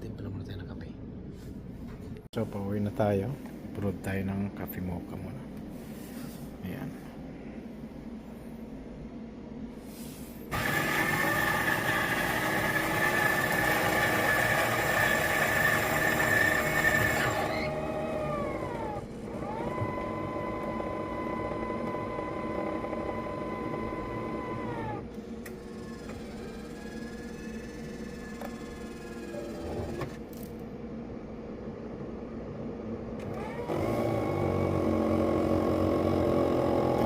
Timpla muna tayo ng kape. So pauwi na tayo. Brewed tayo ng coffee mocha muna. Ayan.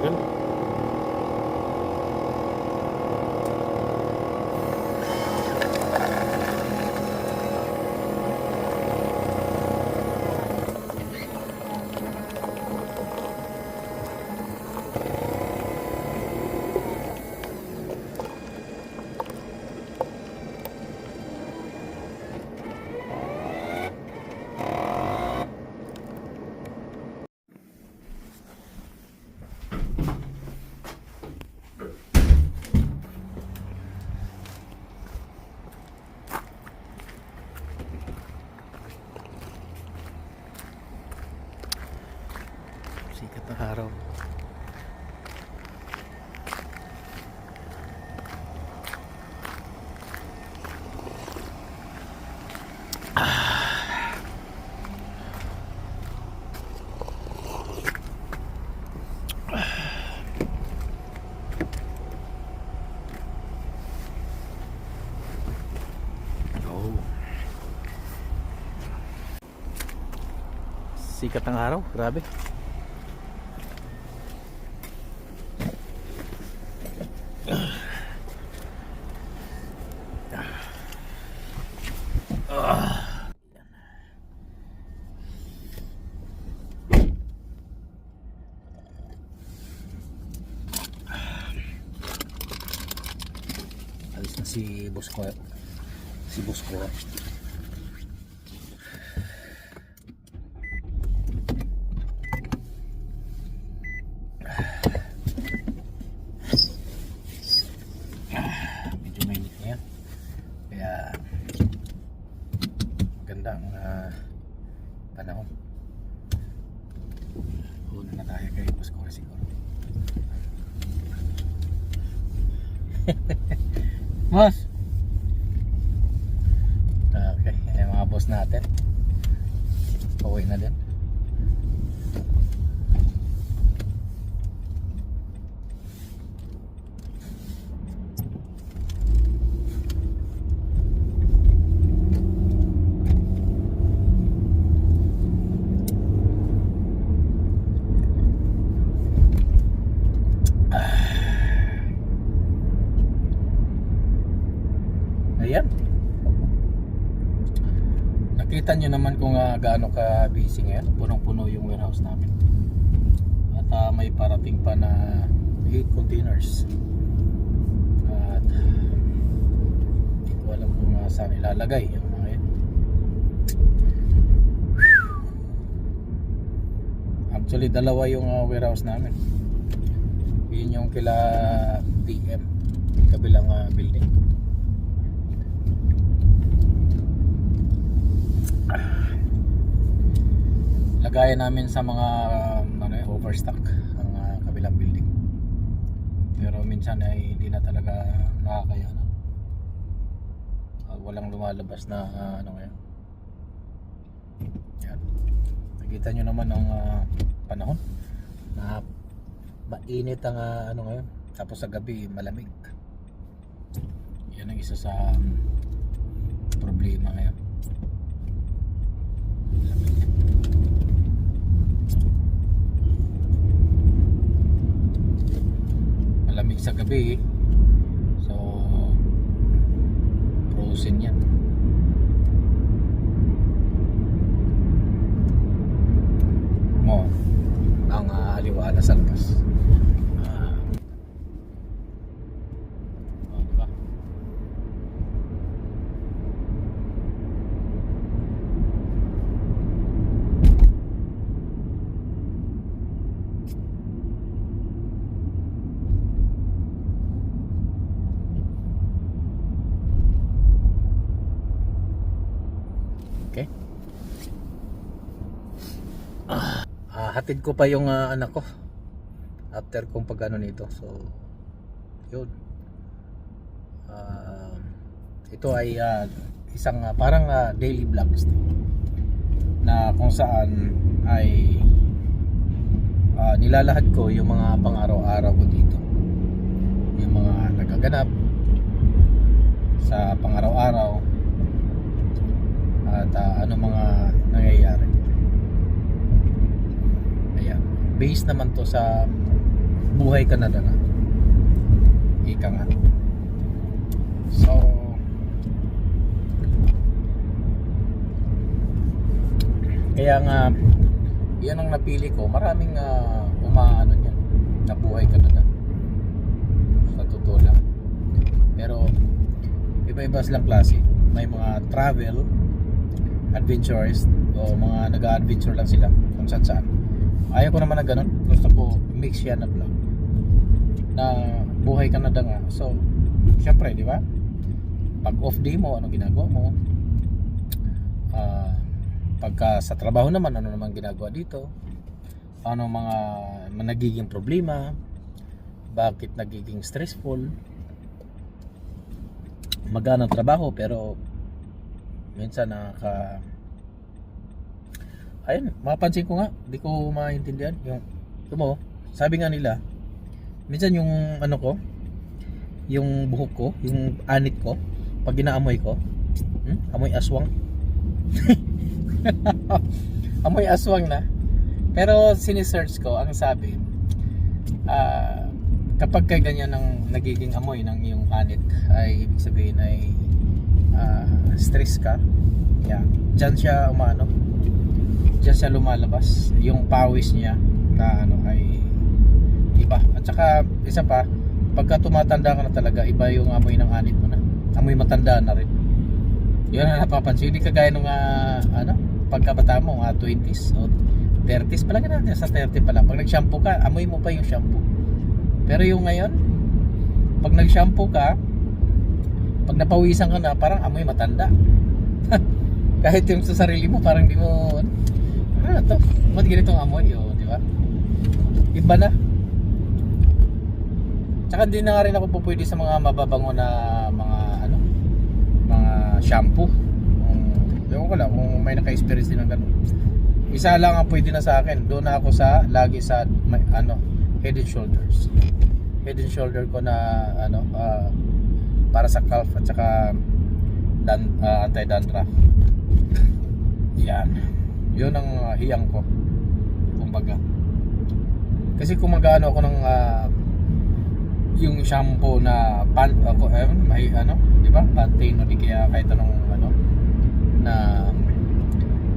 Tagal. Sikat ng araw. Oh. Sikat ng araw, grabe. Alis na si boss ko. Si boss ko. Medyo mainit na yan. Kaya maganda ang panahon. Una na tayo kay boss ko siguro. Boss. Okay, yung mga boss natin. Pauwi na din. Ayan. Nakita nyo naman kung gaano ka busy ngayon. Punong-puno yung warehouse namin. At may parating pa na 8 containers. At hindi ko alam kung saan ilalagay yung mga yan. Actually, dalawa yung warehouse namin. Yun yung kila PM, kabilang building. Lagayan namin sa mga overstock ang kabilang building, pero minsan ay hindi na talaga nakakayanan. Walang lumalabas na ano ngayon. Yan. Nakita nyo naman ang panahon na mainit ang ano ngayon, tapos sa gabi malamig. Yan ang isa sa problema ngayon. Malamig sa gabi, so frozen yan. Mo ang aliwala sa labas. Diba? Okay. Hatid ko pa yung anak ko after kong pag-ano nito. So yun. Ito ay isang parang daily vlogs na kung saan ay nilalahad ko yung mga pang-araw-araw ko dito, yung mga nagaganap sa pang-araw-araw at ano mga nangyayari. Ayan, based naman to sa buhay Canada na ika nga. So kaya nga yan ang napili ko. Maraming umaano niyan na buhay Canada sa totoo lang, pero iba-iba silang klase. May mga travel adventurers o mga nag-adventure lang sila kung saan saan. Ayaw ko naman na ganun. Gusto ko mix yan na vlog na buhay Canada nga. So syempre, di ba, pag off day mo, ano ginagawa mo, pagka sa trabaho naman, ano naman ginagawa dito, ano mga nagiging problema, bakit nagiging stressful, magana trabaho pero minsan ayun, mapansin ko nga, di ko maintindihan yung sabi nga nila, minsan yung ano ko, yung buhok ko, yung anit ko, pag ginaamoy ko, amoy aswang. Amoy aswang na. Pero sinisearch ko, ang sabi, kapag kay ganyan ang nagiging amoy ng iyong anit, ay ibig sabihin ay stress ka. Yeah. Diyan siya diyan siya lumalabas yung pawis niya na ay iba. At saka isa pa, pagka tumatanda ka na talaga, iba yung amoy ng anit mo na. Amoy matanda na rin. Yun ang napapansin. Hindi kagaya nung pagkabata mo, 20s o 30s, palagi natin sa 30 pa lang. Pag nag-shampoo ka, amoy mo pa yung shampoo. Pero yung ngayon, pag nag-shampoo ka, pag napawisan ka na, parang amoy matanda. Kahit yung sa sarili mo, parang di mo, to, ba't ganitong amoy? O, di ba? Iba na. Tsaka hindi na nga rin ako pupwede sa mga mababango na mga shampoo. Ewan ko lang kung may naka-experience din ng ganun. Isa lang ang pwede na sa akin. Doon na ako lagi sa Head and Shoulders. Head and Shoulder ko na para sa calf at saka anti-dandruff. Yan. Yun ang hiyang ko. Kumbaga. Kasi kung mag-ano ako ng yung shampoo na may di ba? Pantene o di kaya kahit anong na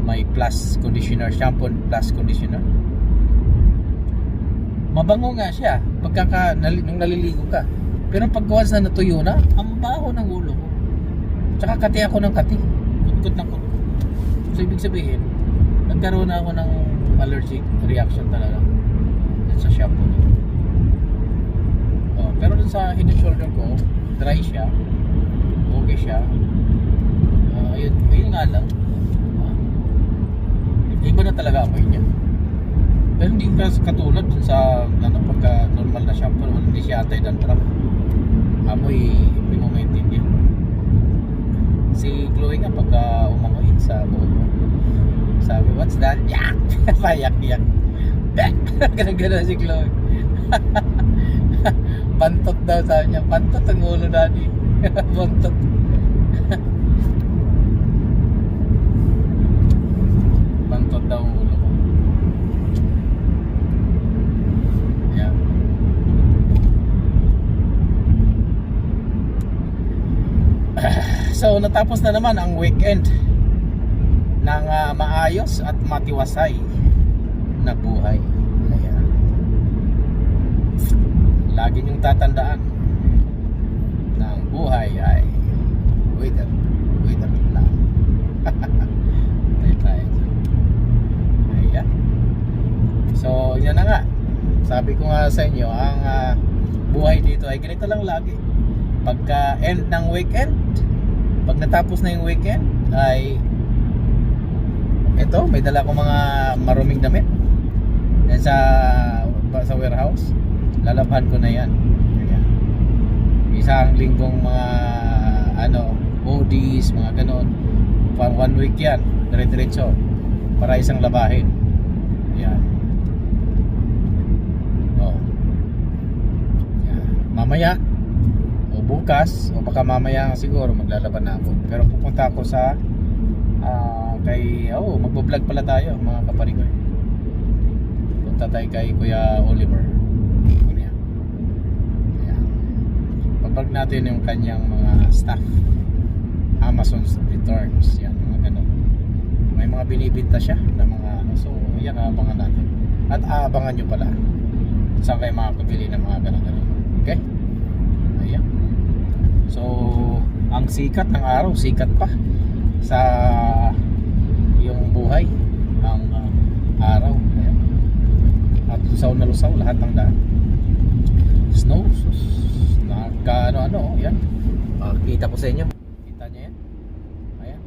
may plus conditioner, shampoo plus conditioner, mabango nga siya nung naliligo ka. Pero pag once na natuyo na, ang baho ng ulo ko. Tsaka kati ako ng kati, kutkot ng kutkot. So ibig sabihin, nagkaroon na ako ng allergic reaction talaga sa shampoo nito. Pero dun sa Head and Shoulder ko, dry siya, okay siya. Ayun nga lang, iba na talaga amoy niya. Pero hindi katulad dun sa pagka normal na shampoo, hindi siya anti-dandruff. Amoy, hindi mo maintindihan. Si Chloe nga pagka umamoy sa buhok mo, sabi, what's that? Yak! Payak-yak. Ganun-ganun si Chloe. Pantot daw, sabi niya. Pantot ang ulo daddy. Pantot. Pantot daw ang ulo ko. Yeah. So natapos na naman ang weekend ng maayos at matiwasay na buhay. Ayan. Lagi niyong tatandaan na ang buhay ay wait lang. Tayo. Ayan. So yan na nga. Sabi ko nga sa inyo, ang buhay dito ay ganito lang lagi. Pagka end ng weekend, pag natapos na yung weekend, ay dito, may dala ko mga maruming damit. Yan sa warehouse. Lalabhan ko na yan. Ayan. Isang linggong mga ODs, mga ganon. For 1 week yan, dire-diretso. Para isang labahin. Ayan. Oh. Ayan. Mamaya o bukas o baka mamaya siguro maglalaban na ako. Pero pupunta ako sa magbo-vlog pala tayo mga kaparigoy. Punta tayo kay Kuya Oliver. Ayan. Pag natin yung kanyang mga staff, Amazon returns, yan, mga ganun. May mga binibinta siya na mga so yan, aabangan natin. At aabangan nyo pala saan kayo makakabili ng mga ganun. Okay? Ayan. So ang sikat ng araw, sikat pa sa yung buhay ang araw. Ayan. At lusaw na lusaw lahat ng daan. Snow, yan. Kita ko sa inyo. Kita niyo yan? Ayan.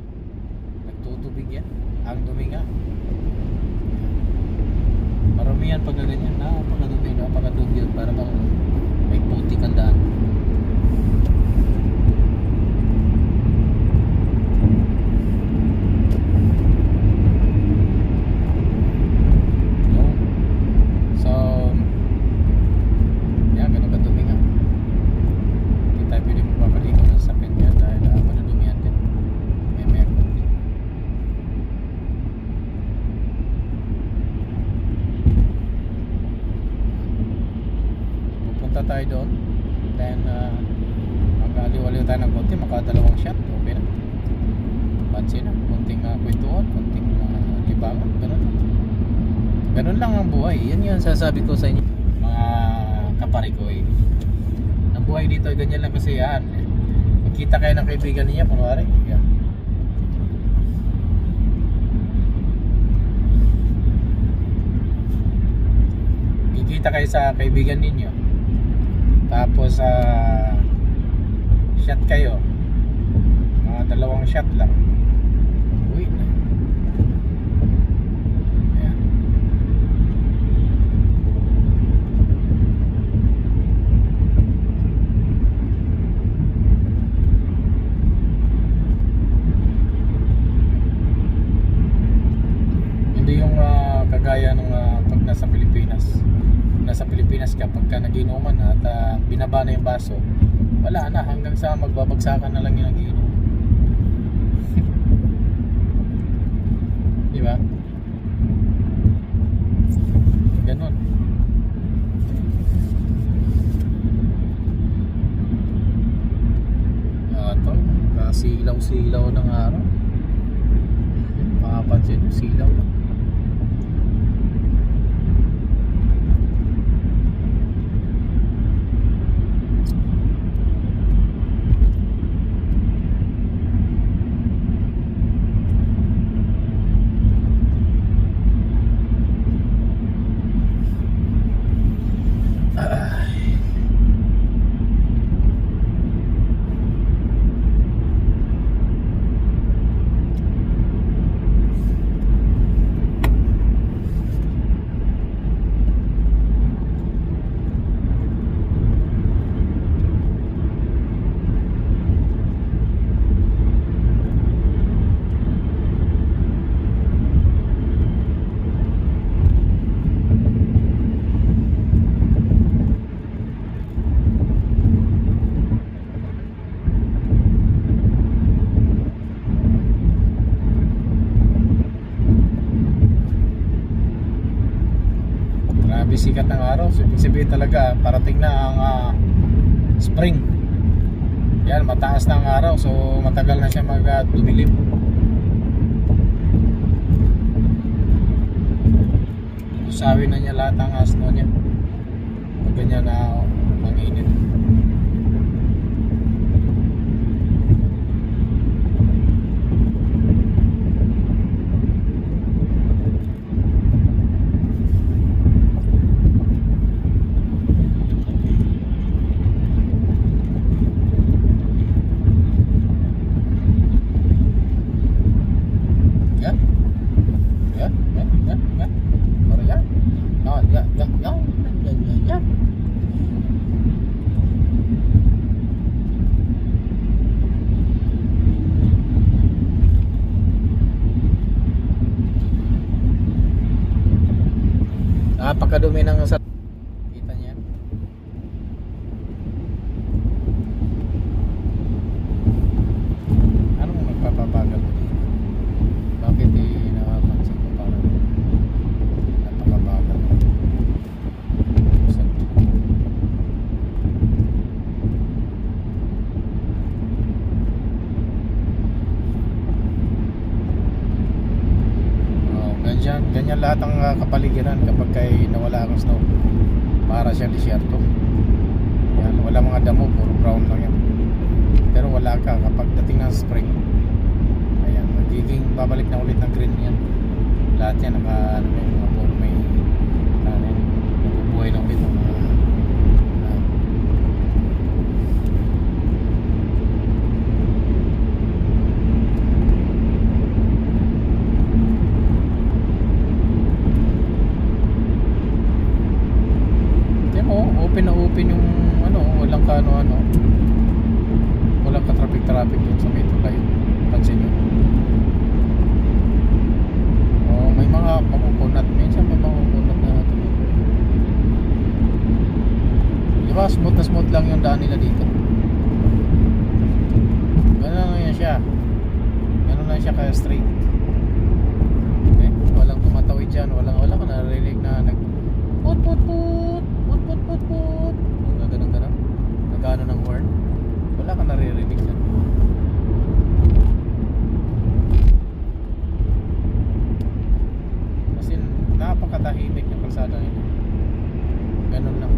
Nagtutubig yan. Ang dumi nga. Marami yan pag ganyan. Napakadumi yun. Para bang may putik ang daan. Tayo doon, then mag-aliw-aliw tayo ng konti, makadalawang shot, okay na. Pansin na, konting kwentuhan, konting libangan, ganun lang ang buhay. Yan yung sasabi ko sa inyo mga kaparigoy. Ang buhay dito ay ganyan lang kasi yan. Magkita kayo ng kaibigan niya, kunwari yan. Kikita kayo sa kaibigan ninyo, tapos shot kayo, mga 2 shot lang, uwi na. Ayan. Hindi yung kagaya ng pag nasa Pilipinas ka, pagka nagiinuman at binaba na yung baso, wala na, hanggang sa magbabagsakan na lang yung nagiinom. Di ba? Ganun. Ito, kasilaw-silaw ng araw. Makapansin yung silaw lang. Sikat ng araw, so ibig sabihin talaga parating na ang spring. Yan, mataas na ang araw, so matagal na siya dumilim. Sabi na niya lahat ang snow niya pag ganyan na ang init. napakadumi ng sa kita niya. Anong nagpapabagal mo dito? Bakit napapansin ko parang napakabagal? Ganyan lahat ang kapaligiran kapag kay nawala ang snow. Para siyang disyerto. Yan, wala mga damo, puro brown lang yan. Pero wala ka kapag dating ng spring. Ayan, magiging babalik na ulit ng green yan. Lahat yan may mga puro may nabubuhay na ulit ng mga open na open yung walang walang ka-traffic yun sa may tulay. Pansin nyo, may mga makukunat, minsan may makukunat na tumutuloy. Diba smooth na smooth lang yung daan nila dito. Ganun lang yan siya, ganun lang siya kaya straight. Okay? Walang tumatawid dyan, wala ka narinig na put put put ganun nagano ng horn, wala ka naririnig dyan. Kasi napakatahimik yung kalsada nila, ganun lang.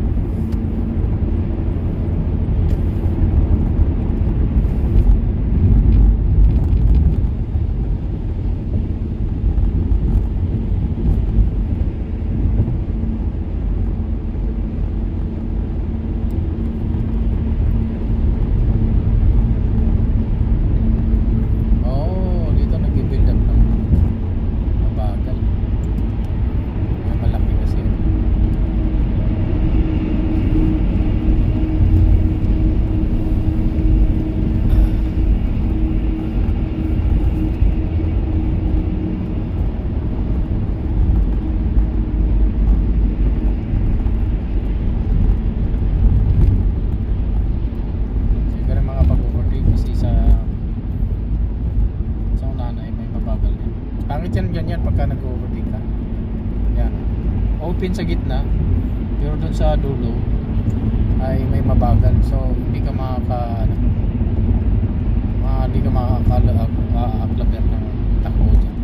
Ganyan pagka nag-overtake ka. Yan. Open sa gitna, pero dun sa dulo ay may mabagal. So hindi ka makaka-aklaber ng takbo dyan.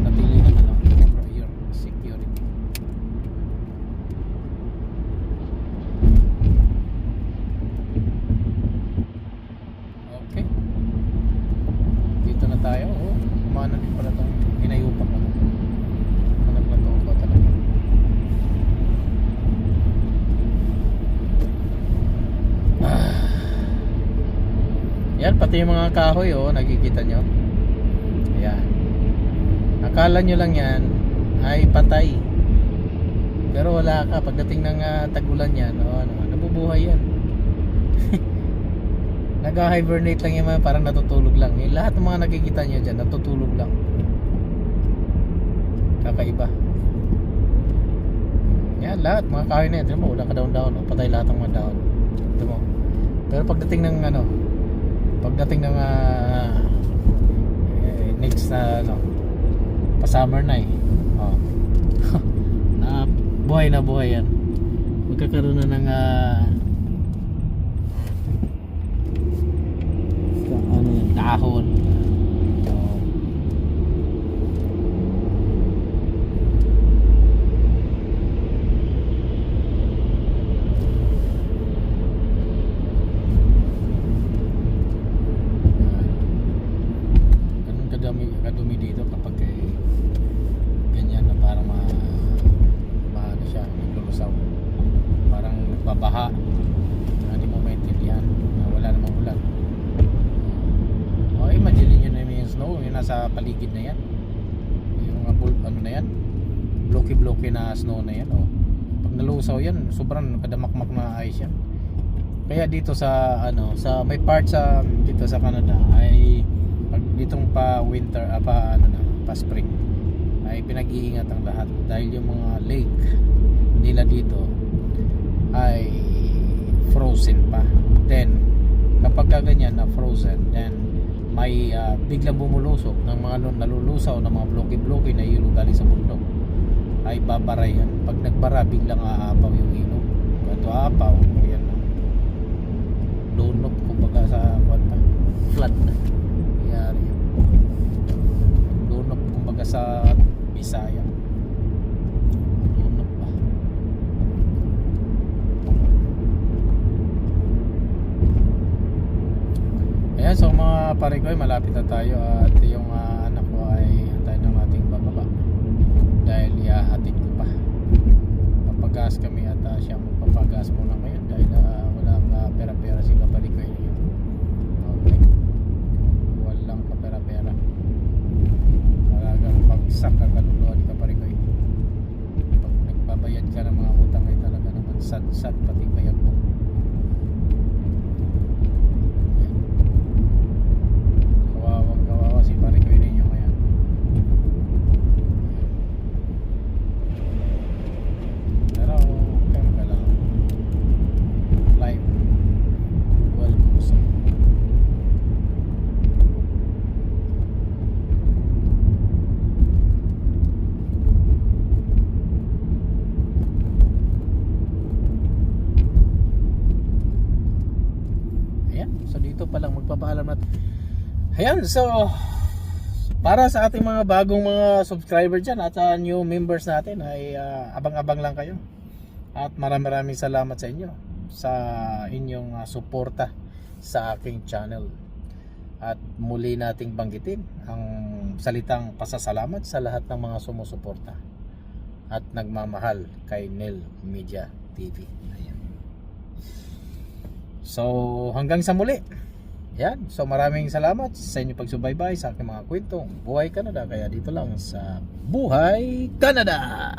Natili na lang for your security. Okay. Dito na tayo. Umano din pala itong hinayupak na nagplato ko talaga. Yan, pati yung mga kahoy nakikita nyo. Ayan, akala nyo lang yan ay patay, pero wala ka. Pagdating ng tagulan yan, nabubuhay yan. Nag-hibernate lang yan, parang natutulog lang. Lahat ng mga nakikita nyo dyan, natutulog lang. Kakaiba. Yan, lahat, mga kahoy na yan. Tignan mo, wala ka daon-daon. Patay lahat ng mga daon. Tignan mo. Pero pagdating ng next na pa-summer na na buhay yan. Magkakaroon na ng dahon. Ganun kadumi dito kapag ganyan na parang maano siya, naglulusaw, parang nagbabaha. Hindi mo maintindihan na wala namang ulan. Imagine nyo na yung snow, yung nasa paligid na yan, yung na yan, blocky na snow na yan. Pag nalusaw yan, sobrang kadamakmak na ice yan. Kaya dito sa sa may part dito sa Canada ay pag ditong pa winter pa spring ay pinag-iingat ang lahat dahil yung mga lake nila dito ay frozen pa. Then kapag ganyan na frozen, then may biglang bumulusok ng mga nalulusaw ng mga bloke-bloke na ilog galing sa bundok, ay babara yan. Pag nagbara, biglang aapaw yung ilog. Ito aapaw, yan na. Lunok kumbaga sa kwanta. Flood na. Yari yun. Lunok kumbaga sa Bisaya. Lunok pa. Ayan, so mga pare ko, malapit na tayo at yung anak ko ay antay ng ating bababa dahil ihahatid ko pa. Papagas kami at siya magpapagas muna ngayon dahil walang pera-pera si kapalik ko yun. Okay, walang kapera-pera, talagang pagsak ang kaluluwa ni kapalik ko. Pag nagbabayad ka ng mga utang ay talaga naman sad-sad pati bayag mo. Kawawa si pare ko ninyo ngayon. Pero kaya ka lang. Life well goes on. Ayan, so dito pa lang magpapaalam natin. Ayan, so para sa ating mga bagong mga subscriber dyan at new members natin ay abang-abang lang kayo. At maraming salamat sa inyo sa inyong suporta sa aking channel. At muli nating banggitin ang salitang pasasalamat sa lahat ng mga sumusuporta at nagmamahal kay Nel Media TV. Ayan. So hanggang sa muli. Yan, so maraming salamat sa inyong pagsubaybay sa aking mga kwentong Buhay Canada. Kaya dito lang sa Buhay Canada.